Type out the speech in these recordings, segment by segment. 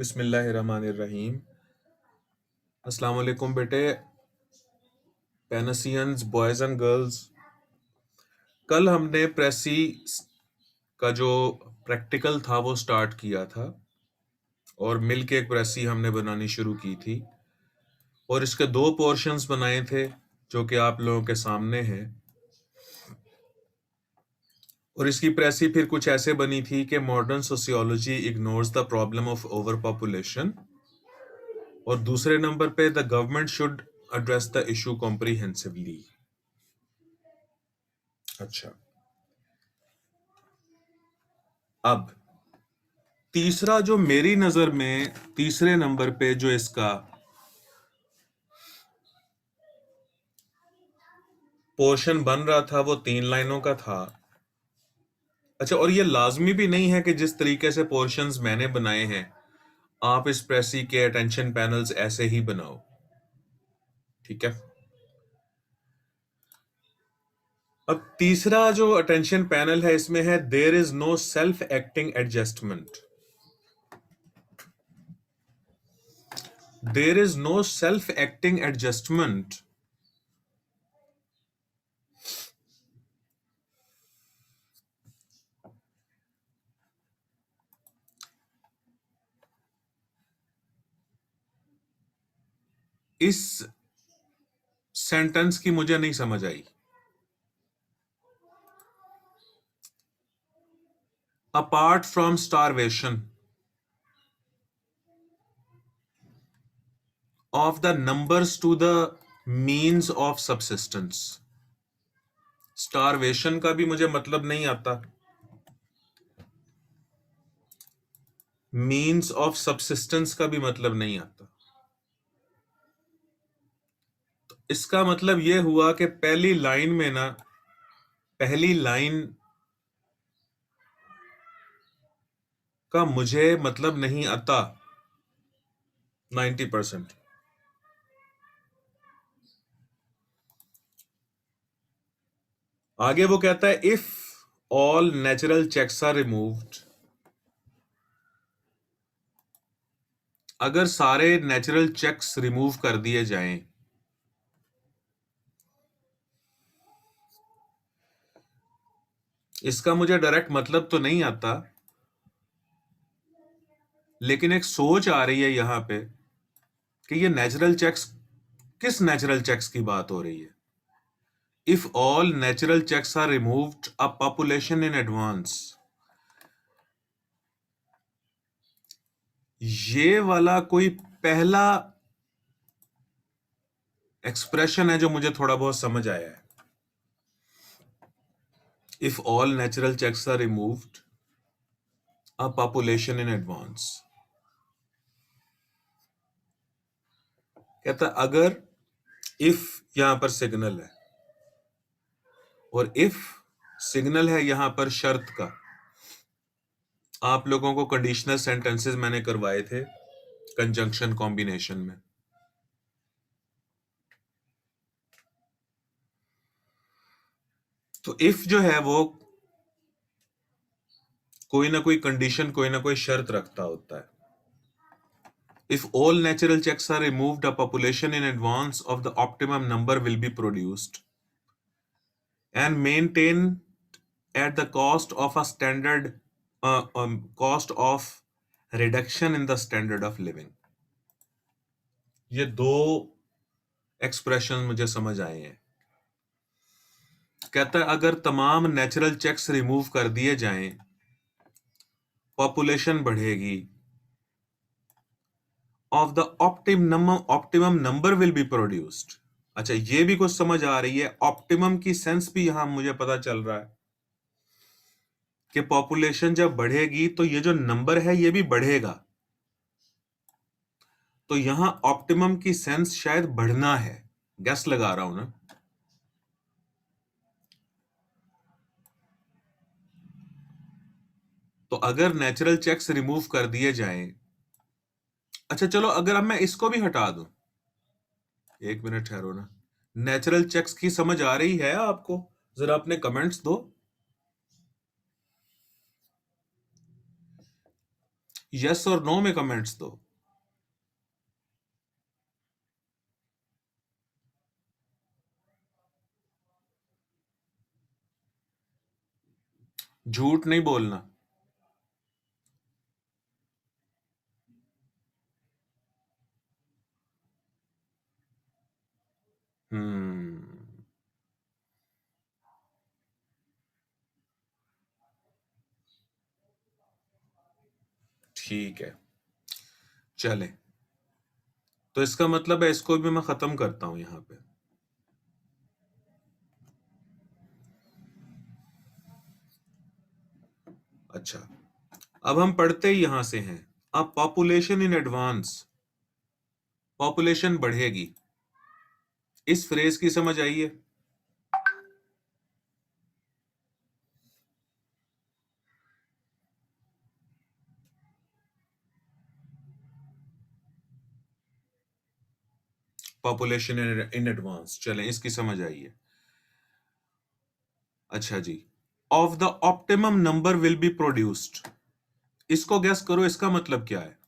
बिस्मिल्लाहिर्रहमानिर्रहीम। अस्सलाम वालेकुम बेटे, पेनसियंस बॉयज़ एंड गर्ल्स। कल हमने प्रेसी का जो प्रैक्टिकल था वो स्टार्ट किया था और मिल के एक प्रेसी हमने बनानी शुरू की थी और इसके दो पोर्शंस बनाए थे जो कि आप लोगों के सामने हैं। और इसकी प्रेसी फिर कुछ ऐसे बनी थी कि modern sociology ignores the problem of over population, और दूसरे नंबर पे the government should address the issue comprehensively. अच्छा, अब तीसरा जो मेरी नजर में तीसरे नंबर पे जो इसका पोर्शन बन रहा था वो 3 लाइनों का था। अच्छा, और ये लाजमी भी नहीं है कि जिस तरीके से पोर्शंस मैंने बनाए हैं आप इस प्रेसी के अटेंशन पैनल्स ऐसे ही बनाओ, ठीक है। अब तीसरा जो अटेंशन पैनल है इसमें है there is no self acting adjustment. There is no self acting adjustment. इस सेंटेंस की मुझे नहीं समझ आई। Apart from starvation of the numbers to the means of subsistence। Starvation का भी मुझे मतलब नहीं आता, मीन्स ऑफ सबसिस्टेंस का भी मतलब नहीं आता। तो इसका मतलब यह हुआ कि पहली लाइन में ना, पहली लाइन का मुझे मतलब नहीं आता 90%। आगे वो कहता है if all natural checks are removed, अगर सारे नेचुरल चेक्स रिमूव कर दिए जाएं, इसका मुझे डायरेक्ट मतलब तो नहीं आता, लेकिन एक सोच आ रही है यहां पे कि ये नेचुरल चेक्स, किस नेचुरल चेक्स की बात हो रही है। If all natural checks are removed a population in advance, ये वाला कोई पहला एक्सप्रेशन है जो मुझे थोड़ा बहुत समझ आया है। If all natural checks are removed a population in advance, कहता अगर, इफ यहां पर सिग्नल है और इफ सिग्नल है यहां पर शर्त का। आप लोगों को कंडीशनल सेंटेंसेस मैंने करवाए थे कंजंक्शन कॉम्बिनेशन में। तो इफ जो है वो कोई ना कोई कंडीशन, कोई ना कोई शर्त रखता होता है। If all natural checks are removed, a population in advance of the optimum number will be produced and maintained at the cost of a standard cost of reduction in the standard of living। ये दो expression मुझे समझ आए हैं। कहता है अगर तमाम नेचुरल चेक्स रिमूव कर दिए जाएं, पॉपुलेशन बढ़ेगी, of the optimum number will be produced. अच्छा, ये भी कुछ समझ आ रही है, ऑप्टिमम की सेंस भी यहां मुझे पता चल रहा है कि पॉपुलेशन जब बढ़ेगी तो ये जो नंबर है ये भी बढ़ेगा। तो यहां ऑप्टिमम की सेंस शायद बढ़ना है, गैस लगा रहा हूं ना। तो अगर नेचुरल चेक्स रिमूव कर दिए जाएं, अच्छा चलो अगर अब मैं इसको भी हटा दूं, एक मिनट ठहरो ना। नेचुरल चेक्स की समझ आ रही है आपको? जरा अपने कमेंट्स दो। यस और नो में कमेंट्स दो। झूठ नहीं बोलना। हम्म, ठीक है, चले। तो इसका मतलब है इसको भी मैं खत्म करता हूं यहां पे। अच्छा, अब हम पढ़ते ही यहां से हैं। अब पॉपुलेशन इन एडवांस, पॉपुलेशन बढ़ेगी, इस फ्रेज की समझ आई है? पॉपुलेशन इन एडवांस, चलें इसकी समझ आई है। अच्छा जी, of the optimum number will be produced, इसको गैस करो इसका मतलब क्या है?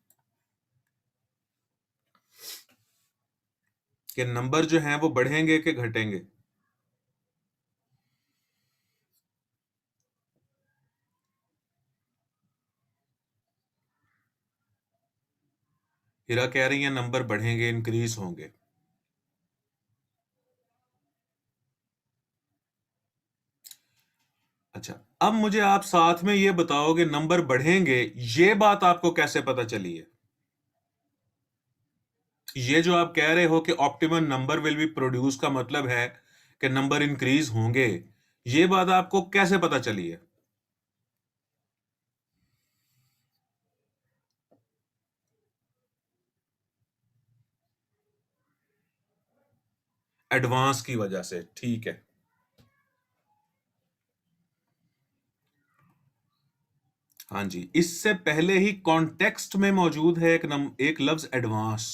कि नंबर जो हैं वो बढ़ेंगे कि घटेंगे? हीरा कह रही है नंबर बढ़ेंगे, इंक्रीज होंगे। अच्छा, अब मुझे आप साथ में ये बताओ कि नंबर बढ़ेंगे, ये बात आपको कैसे पता चली है? ये जो आप कह रहे हो कि optimum number will B produce का मतलब है कि नंबर इंक्रीज होंगे, ये बात आपको कैसे पता चली है? एडवांस की वजह से, ठीक है। हाँ जी, इससे पहले ही कॉन्टेक्स्ट में मौजूद है एक लफ्ज एडवांस।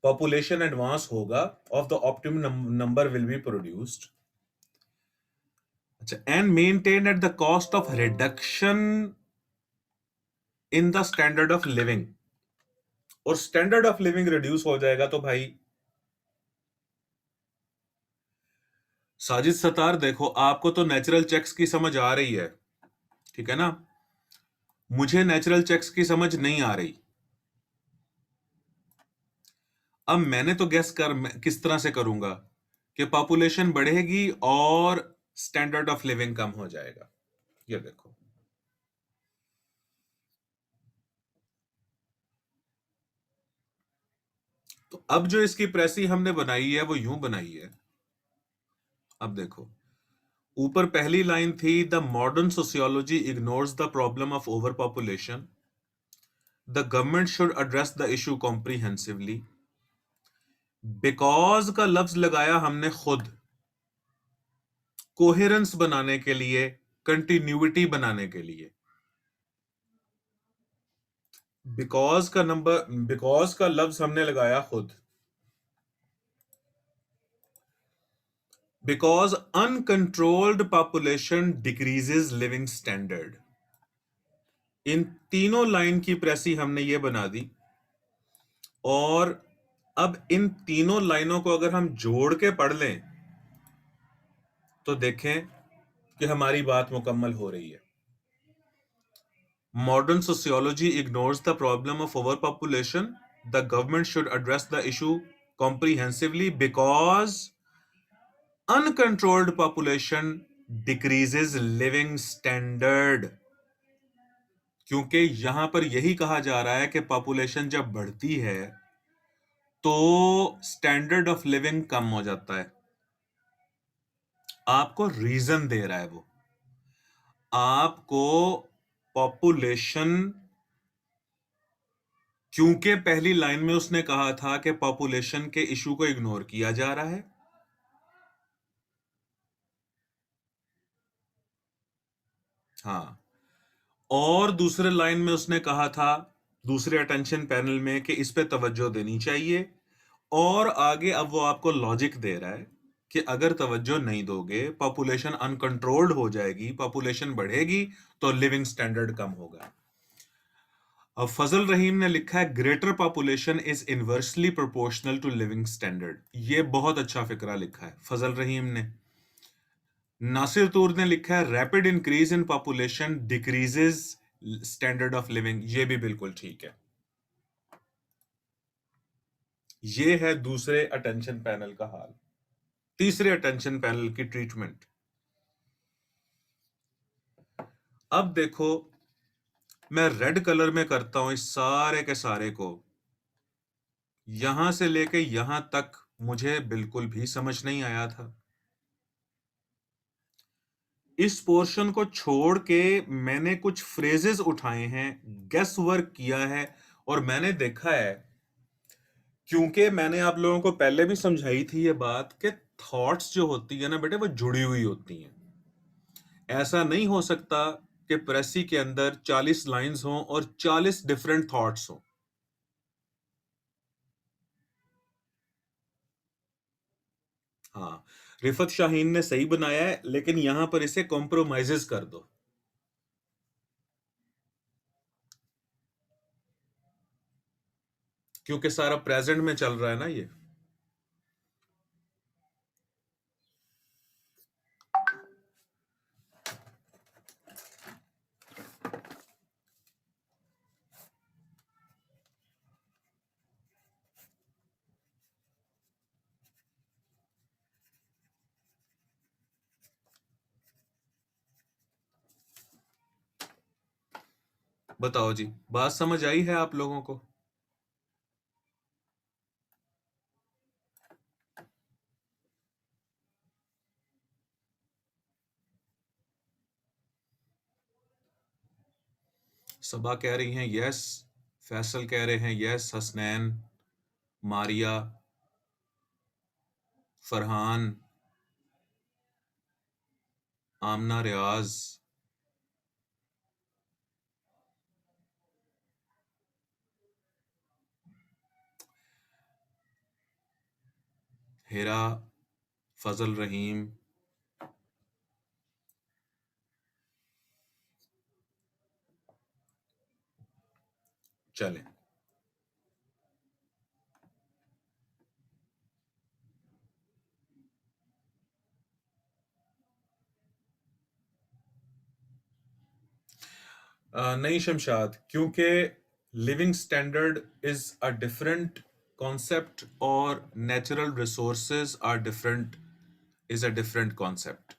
पॉपुलेशन एडवांस होगा, of the optimum number will be produced. अच्छा, and maintain at the cost of reduction in the standard of living, और स्टैंडर्ड ऑफ लिविंग रिड्यूस हो जाएगा तो भाई। साजिद सतार, देखो आपको तो नेचुरल चेक्स की समझ आ रही है, ठीक है ना? मुझे नेचुरल चेक्स की समझ नहीं आ रही। अब मैंने तो गैस कर किस तरह से करूंगा कि पॉपुलेशन बढ़ेगी और स्टैंडर्ड ऑफ लिविंग कम हो जाएगा। ये देखो, तो अब जो इसकी प्रेसी हमने बनाई है वो यूं बनाई है। अब देखो, ऊपर पहली लाइन थी, the modern sociology ignores the problem of over population, the government should address the issue comprehensively. Because का लफ्ज लगाया हमने खुद कोहेरेंस बनाने के लिए, कंटिन्यूटी बनाने के लिए। बिकॉज का लफ्ज हमने लगाया खुद, because uncontrolled population decreases living standard. इन तीनों लाइन की प्रेसी हमने ये बना दी, और अब इन तीनों लाइनों को अगर हम जोड़ के पढ़ लें तो देखें कि हमारी बात मुकम्मल हो रही है। Modern sociology ignores the problem of over population, the government should address the issue comprehensively because uncontrolled population decreases living standard. क्योंकि यहां पर यही कहा जा रहा है कि पॉपुलेशन जब बढ़ती है तो स्टैंडर्ड ऑफ लिविंग कम हो जाता है। आपको रीजन दे रहा है वो, आपको पॉपुलेशन, क्योंकि पहली लाइन में उसने कहा था कि पॉपुलेशन के इशू को इग्नोर किया जा रहा है। हाँ, और दूसरे लाइन में उसने कहा था, दूसरे अटेंशन पैनल में, कि इस पे तवज्जो देनी चाहिए। और आगे अब वो आपको लॉजिक दे रहा है कि अगर तवज्जो नहीं दोगे पॉपुलेशन अनकंट्रोल्ड हो जाएगी, पॉपुलेशन बढ़ेगी तो लिविंग स्टैंडर्ड कम होगा। अब फजल रहीम ने लिखा है greater population is inversely proportional to living standard. ये बहुत अच्छा फिक्रा लिखा है फजल रहीम ने। नासिर तूर ने लिखा है rapid increase in population decreases standard of living. ये भी बिल्कुल ठीक है। ये है दूसरे अटेंशन पैनल का हाल। तीसरे अटेंशन पैनल की ट्रीटमेंट। अब देखो, मैं रेड कलर में करता हूं इस सारे के सारे को। यहां से लेके यहां तक मुझे बिल्कुल भी समझ नहीं आया था। इस पोर्शन को छोड़ के मैंने कुछ फ्रेजेस उठाए हैं, गेस वर्क किया है, और मैंने देखा है, क्योंकि मैंने आप लोगों को पहले भी समझाई थी ये बात कि थॉट्स जो होती है ना बेटे, वो जुड़ी हुई होती हैं। ऐसा नहीं हो सकता कि प्रेसी के अंदर 40 लाइंस हों और 40 डिफरेंट थॉट्स हों। हाँ, रिफत शाहीन ने सही बनाया है, लेकिन यहां पर इसे कॉम्प्रोमाइजेस कर दो। क्योंकि सारा प्रेजेंट में चल रहा है ना ये। बताओ जी, बात समझ आई है आप लोगों को? सबा कह रही हैं यस, फैसल कह रहे हैं यस, हसनैन, मारिया, फरहान, आमना, रियाज, हेरा, फजल रहीम। चलें, नहीं शमशाद, क्योंकि living standard is a different concept और natural resources are different, is a different concept.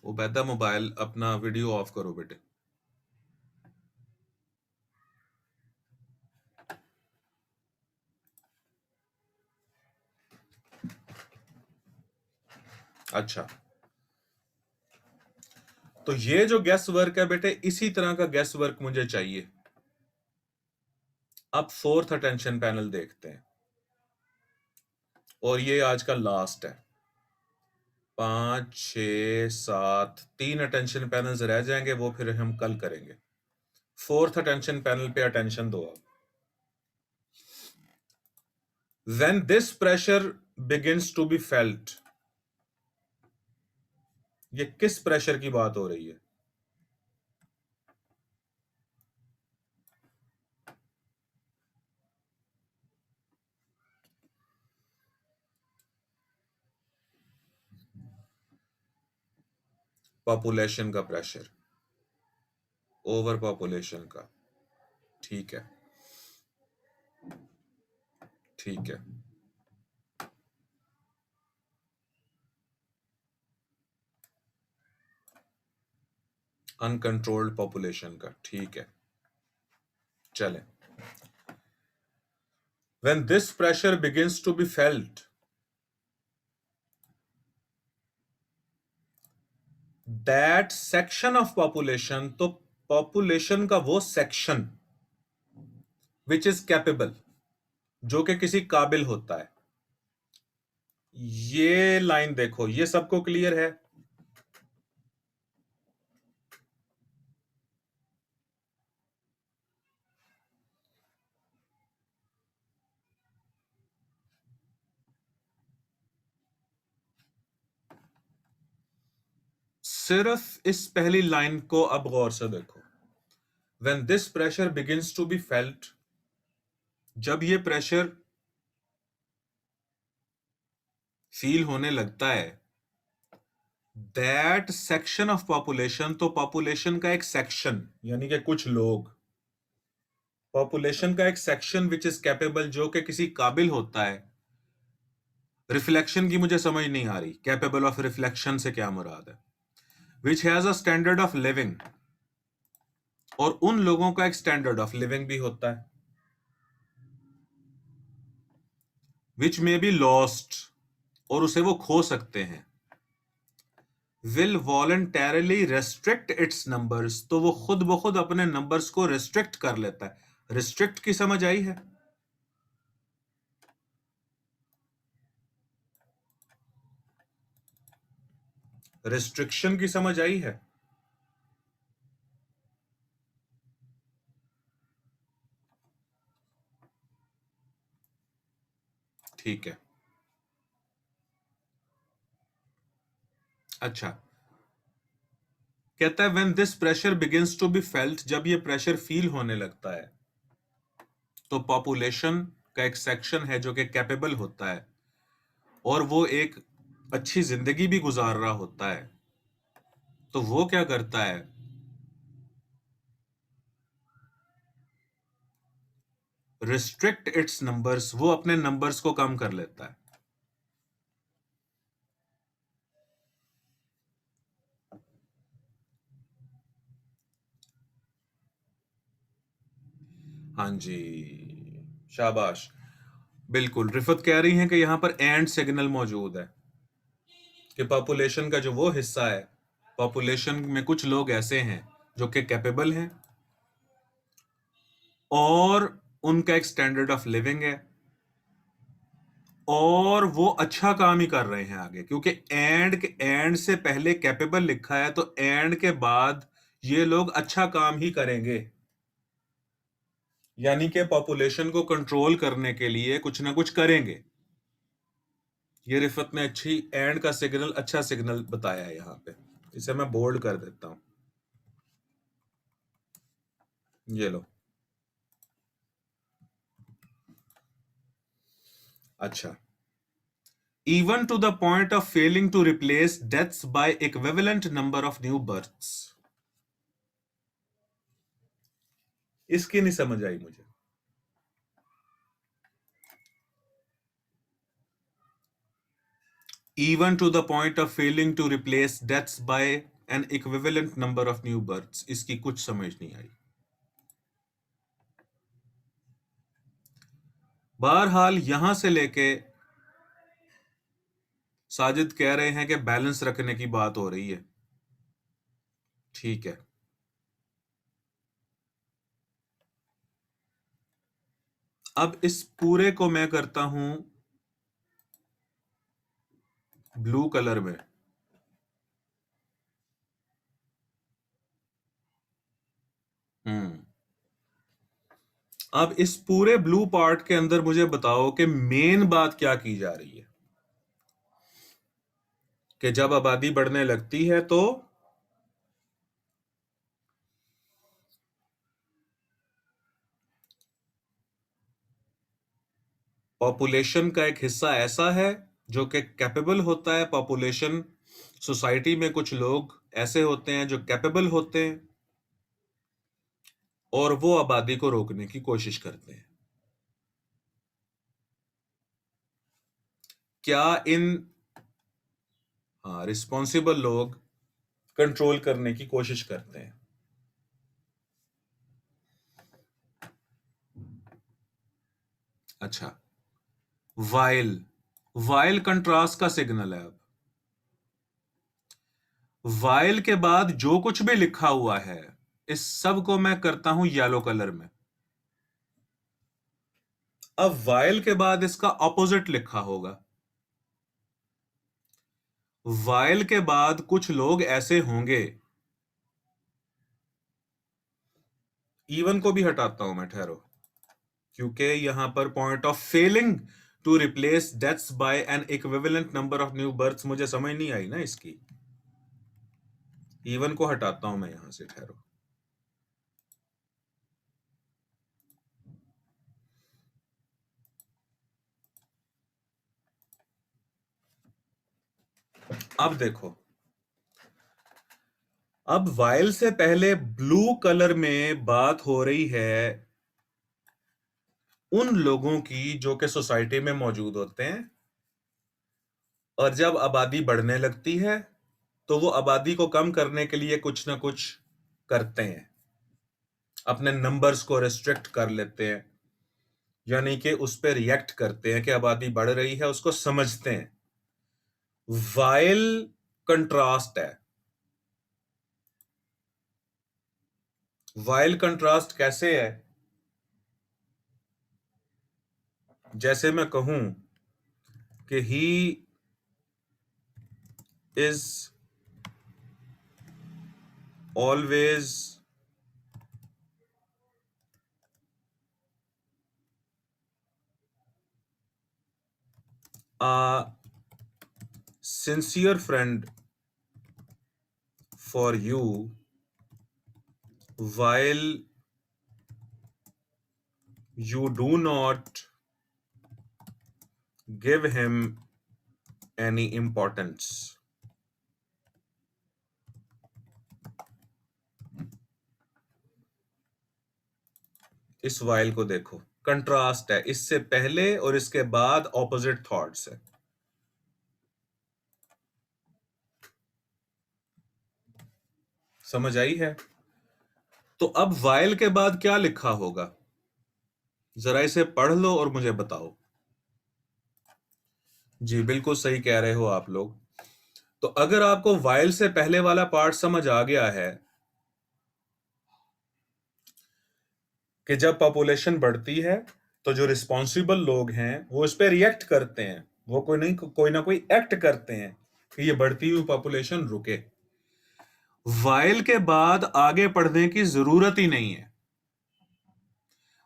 Ubaida, mobile अपना वीडियो ऑफ करो बेटे। अच्छा, तो ये जो गैस वर्क है बेटे, इसी तरह का गैस वर्क मुझे चाहिए। अब फोर्थ अटेंशन पैनल देखते हैं, और ये आज का लास्ट है। 5, 6, 7, 3 अटेंशन पैनल्स रह जाएंगे, वो फिर हम कल करेंगे। Fourth attention panel pay attention दो आप। When this pressure begins to be felt, ये किस प्रेशर की बात हो रही है? पॉपुलेशन का प्रेशर, ओवर पॉपुलेशन का। ठीक है, ठीक है। अनकंट्रोल्ड पॉपुलेशन का, ठीक है। चलें, when this pressure begins to be felt, that section of population, तो पॉपुलेशन का वो सेक्शन which is capable, जो कि किसी काबिल होता है। ये लाइन देखो, ये सबको क्लियर है? सिर्फ इस पहली लाइन को अब गौर से देखो। When this pressure begins to be felt, जब ये प्रेशर फील होने लगता है, दैट सेक्शन ऑफ पॉपुलेशन, तो पॉपुलेशन का एक सेक्शन यानी कि कुछ लोग, पॉपुलेशन का एक सेक्शन विच इज कैपेबल, जो कि किसी काबिल होता है। रिफ्लेक्शन की मुझे समझ नहीं आ रही, कैपेबल ऑफ रिफ्लेक्शन से क्या मुराद है। Which has a standard of living, और उन लोगों का एक स्टैंडर्ड ऑफ लिविंग भी होता है। विच मे बी लॉस्ट, और उसे वो खो सकते हैं। Will voluntarily restrict it's numbers, तो वो खुद ब खुद अपने नंबर्स को रेस्ट्रिक्ट कर लेता है। रिस्ट्रिक्ट की समझ आई है? रिस्ट्रिक्शन की समझ आई है? ठीक है। अच्छा, कहता है when this pressure begins to be felt, जब ये प्रेशर फील होने लगता है, तो पॉपुलेशन का एक सेक्शन है जो कि कैपेबल होता है और वो एक अच्छी जिंदगी भी गुजार रहा होता है, तो वो क्या करता है, रिस्ट्रिक्ट इट्स नंबर्स, वो अपने नंबर्स को कम कर लेता है। हाँ जी, शाबाश, बिल्कुल। रिफत कह रही हैं कि यहां पर एंड सिग्नल मौजूद है कि पॉपुलेशन का जो वो हिस्सा है, पॉपुलेशन में कुछ लोग ऐसे हैं जो कि कैपेबल हैं और उनका एक स्टैंडर्ड ऑफ लिविंग है और वो अच्छा काम ही कर रहे हैं आगे, क्योंकि एंड से पहले कैपेबल लिखा है, तो एंड के बाद ये लोग अच्छा काम ही करेंगे, यानी कि पॉपुलेशन को कंट्रोल करने के लिए कुछ ना कुछ करेंगे। ये रिफत ने अच्छी एंड का सिग्नल, अच्छा सिग्नल बताया है यहां पे। इसे मैं बोल्ड कर देता हूं, ये लो। अच्छा, even to the point of failing to replace deaths by equivalent number of new births। इसकी नहीं समझ आई मुझे। Even to the point of failing to replace deaths by an equivalent number of new births, इसकी कुछ समझ नहीं आई। बहरहाल यहां से लेके साजिद कह रहे हैं कि बैलेंस रखने की बात हो रही है। ठीक है, अब इस पूरे को मैं करता हूं ब्लू कलर में। अब इस पूरे ब्लू पार्ट के अंदर मुझे बताओ कि मेन बात क्या की जा रही है कि जब आबादी बढ़ने लगती है तो पॉपुलेशन का एक हिस्सा ऐसा है जो कि कैपेबल होता है। पॉपुलेशन, सोसाइटी में कुछ लोग ऐसे होते हैं जो कैपेबल होते हैं और वो आबादी को रोकने की कोशिश करते हैं। क्या इन रिस्पॉन्सिबल लोग कंट्रोल करने की कोशिश करते हैं? अच्छा, वाइल, वाइल कंट्रास्ट का सिग्नल है। अब वाइल के बाद जो कुछ भी लिखा हुआ है, इस सब को मैं करता हूं येलो कलर में। अब वाइल के बाद इसका ऑपोजिट लिखा होगा। वाइल के बाद कुछ लोग ऐसे होंगे, इवन को भी हटाता हूं मैं, ठहरो, क्योंकि यहां पर point of failing to replace deaths by an equivalent number of new births मुझे समझ नहीं आई ना इसकी। इवन को हटाता हूं मैं यहां से, ठहरो। अब देखो, अब वाइल से पहले ब्लू कलर में बात हो रही है उन लोगों की जो कि सोसाइटी में मौजूद होते हैं, और जब आबादी बढ़ने लगती है तो वो आबादी को कम करने के लिए कुछ ना कुछ करते हैं, अपने नंबर्स को रिस्ट्रिक्ट कर लेते हैं, यानी कि उस पर रिएक्ट करते हैं कि आबादी बढ़ रही है, उसको समझते हैं। वाइल कंट्रास्ट है। वाइल कंट्रास्ट कैसे है? जैसे मैं कहूं कि he is always a sincere friend for you while you do not give him any importance. इस वाइल को देखो, कंट्रास्ट है, इससे पहले और इसके बाद ऑपोजिट थॉट्स है। समझ आई है? तो अब वाइल के बाद क्या लिखा होगा, जरा इसे पढ़ लो और मुझे बताओ। जी बिल्कुल सही कह रहे हो आप लोग। तो अगर आपको वाइल से पहले वाला पार्ट समझ आ गया है कि जब पॉपुलेशन बढ़ती है तो जो रिस्पॉन्सिबल लोग हैं वो इस पे रिएक्ट करते हैं, वो कोई ना कोई एक्ट करते हैं कि ये बढ़ती हुई पॉपुलेशन रुके। वाइल के बाद आगे पढ़ने की जरूरत ही नहीं है।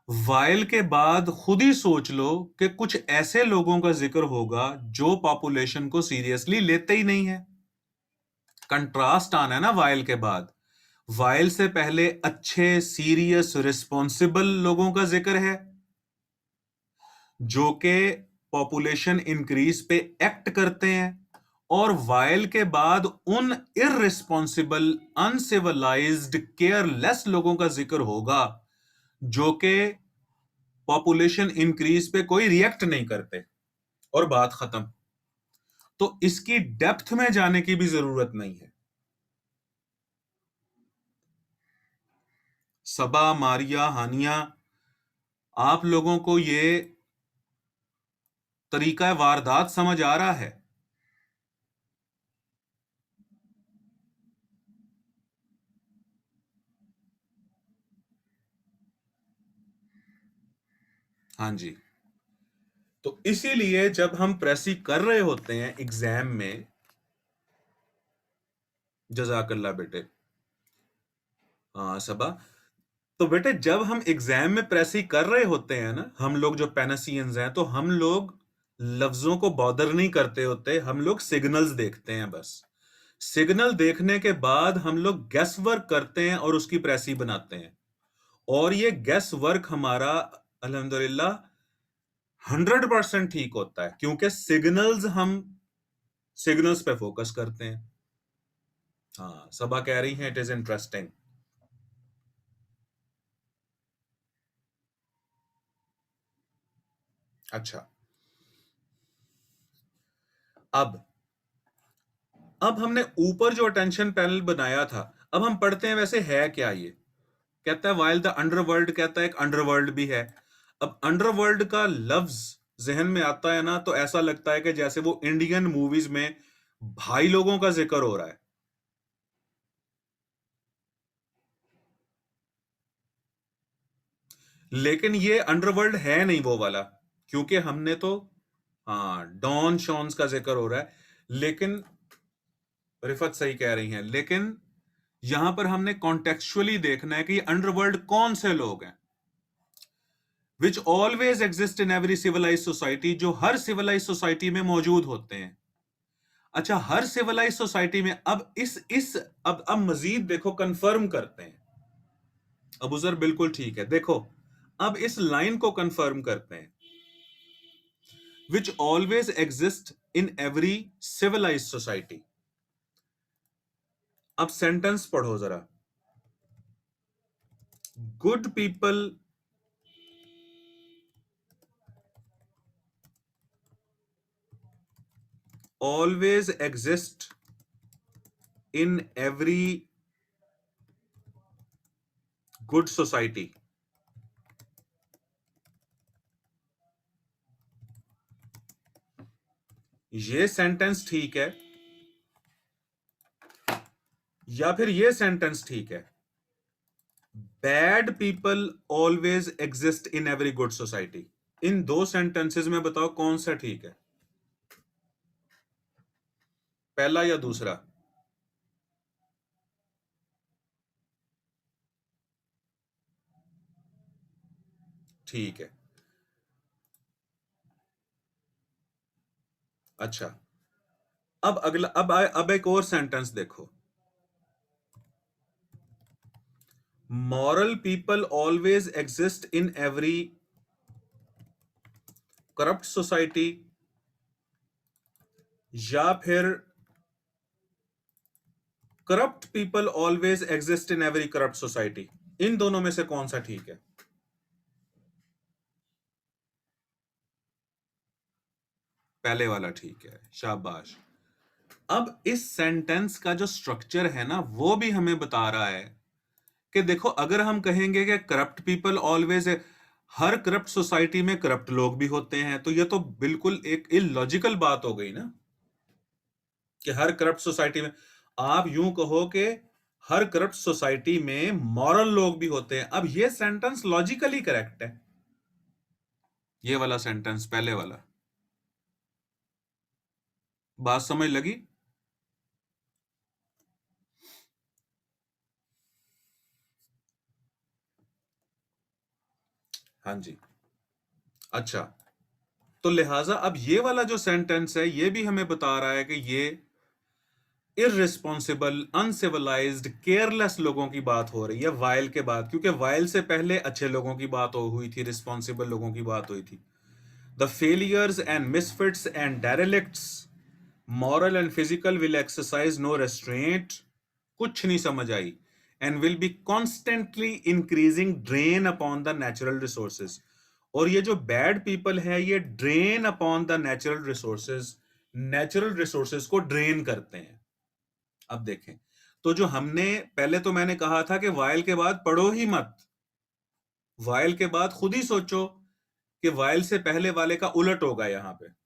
वाइल के बाद खुद ही सोच लो कि कुछ ऐसे लोगों का जिक्र होगा जो पॉपुलेशन को सीरियसली लेते ही नहीं है। कंट्रास्ट आना है ना वाइल के बाद। वाइल से पहले अच्छे सीरियस रिस्पॉन्सिबल लोगों का जिक्र है जो कि पॉपुलेशन इंक्रीज पे एक्ट करते हैं, और वाइल के बाद उन इररिस्पॉन्सिबल, अनसिविलाइज्ड, केयरलेस लोगों का जिक्र होगा जो कि पॉपुलेशन इंक्रीज पे कोई रिएक्ट नहीं करते, और बात खत्म। तो इसकी डेप्थ में जाने की भी जरूरत नहीं है। सबा, मारिया, हानिया, आप लोगों को ये तरीका वारदात समझ आ रहा है? हाँ जी। तो इसीलिए जब हम प्रेसी कर रहे होते हैं एग्जाम में, जजाकल्ला बेटे, हाँ सबा, तो बेटे जब हम एग्जाम में प्रेसी कर रहे होते हैं ना, हम लोग जो पेनासियंस हैं, तो हम लोग लफ्जों को बॉदर नहीं करते होते, हम लोग सिग्नल्स देखते हैं बस। सिग्नल देखने के बाद हम लोग गेस वर्क करते हैं और उसकी प्रेसी बनाते हैं, और ये गेस वर्क हमारा अल्हम्दुलिल्लाह 100% ठीक होता है, क्योंकि हम सिग्नल्स पे फोकस करते हैं। हाँ, सबा कह रही हैं इट इज इंटरेस्टिंग। अच्छा, अब हमने ऊपर जो अटेंशन पैनल बनाया था, अब हम पढ़ते हैं वैसे है क्या ये। कहता है वाइल द अंडरवर्ल्ड, कहता है एक अंडरवर्ल्ड भी है। अब अंडरवर्ल्ड का लफ्ज जहन में आता है ना, तो ऐसा लगता है कि जैसे वो इंडियन मूवीज में भाई लोगों का जिक्र हो रहा है। लेकिन ये अंडरवर्ल्ड है नहीं वो वाला, क्योंकि हमने तो, हाँ, डॉन शॉन्स का जिक्र हो रहा है। लेकिन रिफत सही कह रही हैं, लेकिन यहां पर हमने कॉन्टेक्चुअली देखना है कि ये अंडरवर्ल्ड कौन से लोग हैं। Which always exist in every civilize society, जो हर सिविलाइज सोसाइटी में मौजूद होते हैं। अच्छा, हर सिविलाइज सोसाइटी में अब अब मजीद देखो, कंफर्म करते हैं। अबू जर बिल्कुल ठीक है, देखो अब इस लाइन को कंफर्म करते हैं, which always exist in every civilize society. अब सेंटेंस पढ़ो जरा। Good people always exist in every good society। ये सेंटेंस ठीक है या फिर ये सेंटेंस ठीक है? Bad people always exist in every good society. इन दो सेंटेंसेस में बताओ कौन सा ठीक है, पहला या दूसरा? ठीक है। अच्छा, अब अगला, अब एक और सेंटेंस देखो। Moral people always exist in every corrupt society, या फिर corrupt people always exist in every corrupt society? इन दोनों में से कौन सा ठीक है? पहले वाला ठीक है, शाबाश। अब इस सेंटेंस का जो स्ट्रक्चर है ना, वो भी हमें बता रहा है कि देखो, अगर हम कहेंगे कि करप्ट पीपल ऑलवेज, हर करप्ट सोसाइटी में करप्ट लोग भी होते हैं, तो ये तो बिल्कुल एक इलॉजिकल बात हो गई ना, कि हर करप्ट सोसाइटी में। आप यूं कहो कि हर करप्ट सोसाइटी में मॉरल लोग भी होते हैं। अब ये सेंटेंस लॉजिकली करेक्ट है, ये वाला सेंटेंस, पहले वाला। बात समझ लगी? हाँ जी। अच्छा, तो लिहाजा अब ये वाला जो सेंटेंस है, ये भी हमें बता रहा है कि ये इररिस्पॉन्सिबल, अनसिविलाइज्ड, केयरलेस लोगों की बात हो रही है वाइल के बाद, क्योंकि वाइल से पहले अच्छे लोगों की बात हुई थी, रिस्पॉन्सिबल लोगों की बात हुई थी। The failures and misfits and derelicts, moral and physical, will exercise no restraint, कुछ नहीं समझ आई, and will be constantly increasing drain upon the natural resources. और ये जो बैड पीपल है, ये drain upon the natural resources, natural resources को ड्रेन करते हैं। अब देखें, तो जो हमने पहले, तो मैंने कहा था कि वाइल के बाद पढ़ो ही मत, वाइल के बाद खुद ही सोचो कि वाइल से पहले वाले का उलट होगा यहां पे।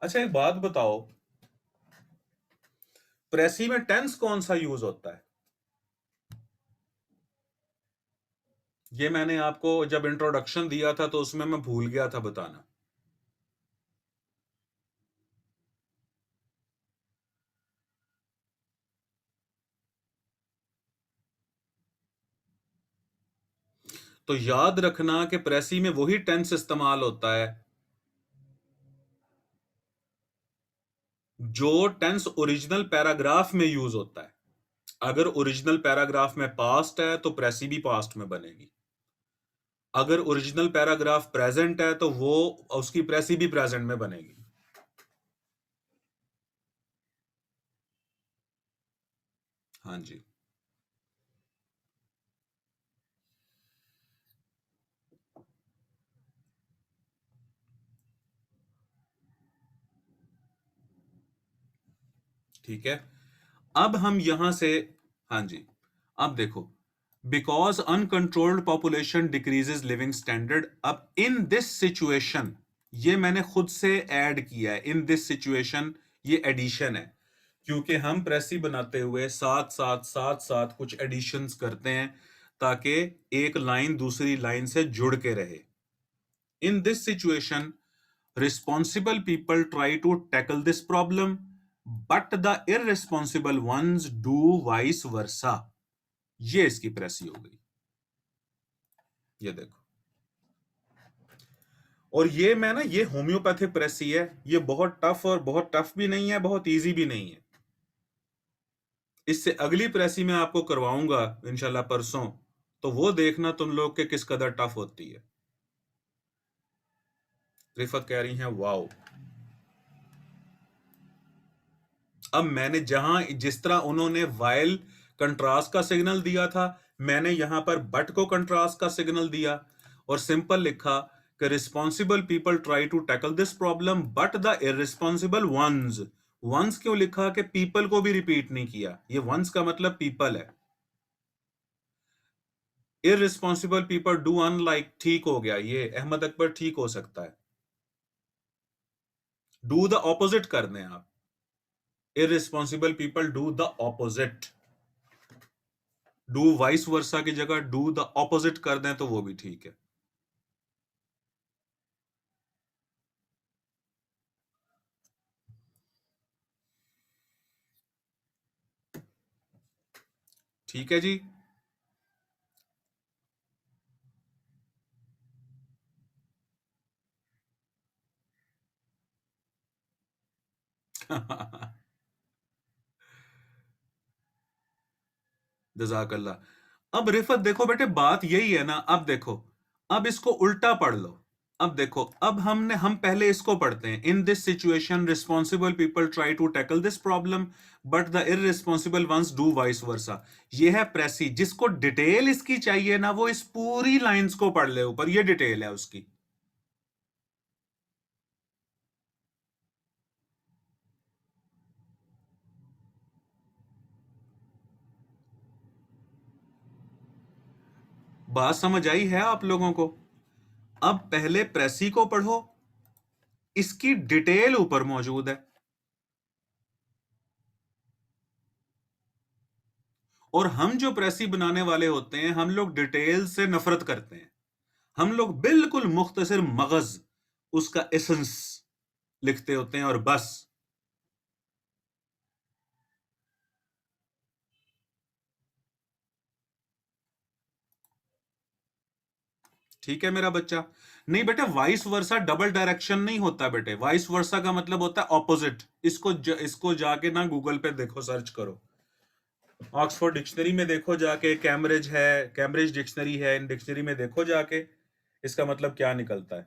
अच्छा, एक बात बताओ, प्रेसी में टेंस कौन सा यूज होता है? ये मैंने आपको जब इंट्रोडक्शन दिया था तो उसमें मैं भूल गया था बताना। तो याद रखना कि प्रेसी में वही टेंस इस्तेमाल होता है जो टेंस ओरिजिनल पैराग्राफ में यूज होता है। अगर ओरिजिनल पैराग्राफ में पास्ट है तो प्रेसी भी पास्ट में बनेगी। अगर ओरिजिनल पैराग्राफ प्रेजेंट है तो वो, उसकी प्रेसी भी प्रेजेंट में बनेगी। हाँ जी। ठीक है, अब हम यहां से, हाँ जी, अब देखो, because uncontrolled population decreases living standard. अब इन दिस सिचुएशन, ये मैंने खुद से ऐड किया है, इन दिस सिचुएशन, ये एडिशन है, क्योंकि हम प्रेसी बनाते हुए साथ साथ साथ साथ कुछ एडिशंस करते हैं ताकि एक लाइन दूसरी लाइन से जुड़ के रहे। In this situation, responsible people try to tackle this problem but the irresponsible ones do vice versa. ये इसकी प्रेसी हो गई, ये देखो। और ये मैं ना, ये होम्योपैथिक प्रेसी है, ये बहुत टफ, और बहुत टफ भी नहीं है, बहुत इजी भी नहीं है। इससे अगली प्रेसी मैं आपको करवाऊंगा इंशाल्लाह परसों, तो वो देखना तुम लोग के किस कदर टफ होती है। रिफत कह रही हैं वाओ। अब मैंने जहां, जिस तरह उन्होंने वाइल कंट्रास्ट का सिग्नल दिया था, मैंने यहां पर बट को कंट्रास्ट का सिग्नल दिया और सिंपल लिखा कि responsible people try to tackle this problem but the irresponsible ones. Ones क्यों लिखा कि पीपल को भी रिपीट नहीं किया, ये वंस का मतलब पीपल है। इररिस्पॉन्सिबल पीपल डू अनलाइक, ठीक हो गया, ये अहमद अकबर ठीक हो सकता है। डू द ऑपोजिट कर दें आप, irresponsible people do the opposite. Do vice वर्सा की जगह डू द ऑपोजिट कर दें तो वो भी ठीक है। ठीक है जी। जजाकल्ला। अब रिफत देखो बेटे, बात यही है ना, अब देखो, अब इसको उल्टा पढ़ लो। अब देखो, अब हम पहले इसको पढ़ते हैं। In this situation responsible people try to tackle this problem but the irresponsible ones do vice versa. ये है प्रेसी। जिसको डिटेल इसकी चाहिए ना, वो इस पूरी लाइंस को पढ़ ले ऊपर, ये डिटेल है उसकी। बात समझ आई है आप लोगों को? अब पहले प्रेसी को पढ़ो, इसकी डिटेल ऊपर मौजूद है। और हम जो प्रेसी बनाने वाले होते हैं, हम लोग डिटेल से नफरत करते हैं। हम लोग बिल्कुल मुख्तसर मगज, उसका एसेंस लिखते होते हैं और बस। ठीक है मेरा बच्चा? नहीं बेटे, वाइस वर्सा डबल डायरेक्शन नहीं होता बेटे। वाइस वर्सा का मतलब होता है ऑपोजिट। इसको जाके ना गूगल पे देखो, सर्च करो, ऑक्सफोर्ड डिक्शनरी में देखो जाके, कैम्ब्रिज है, कैम्ब्रिज डिक्शनरी है, इन डिक्शनरी में देखो जाके इसका मतलब क्या निकलता है।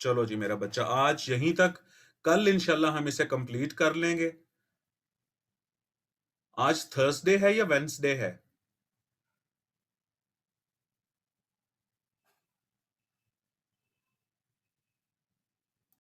चलो जी मेरा बच्चा, आज यहीं तक। कल इंशाल्लाह हम इसे कंप्लीट कर लेंगे। आज थर्सडे है या वेंसडे है?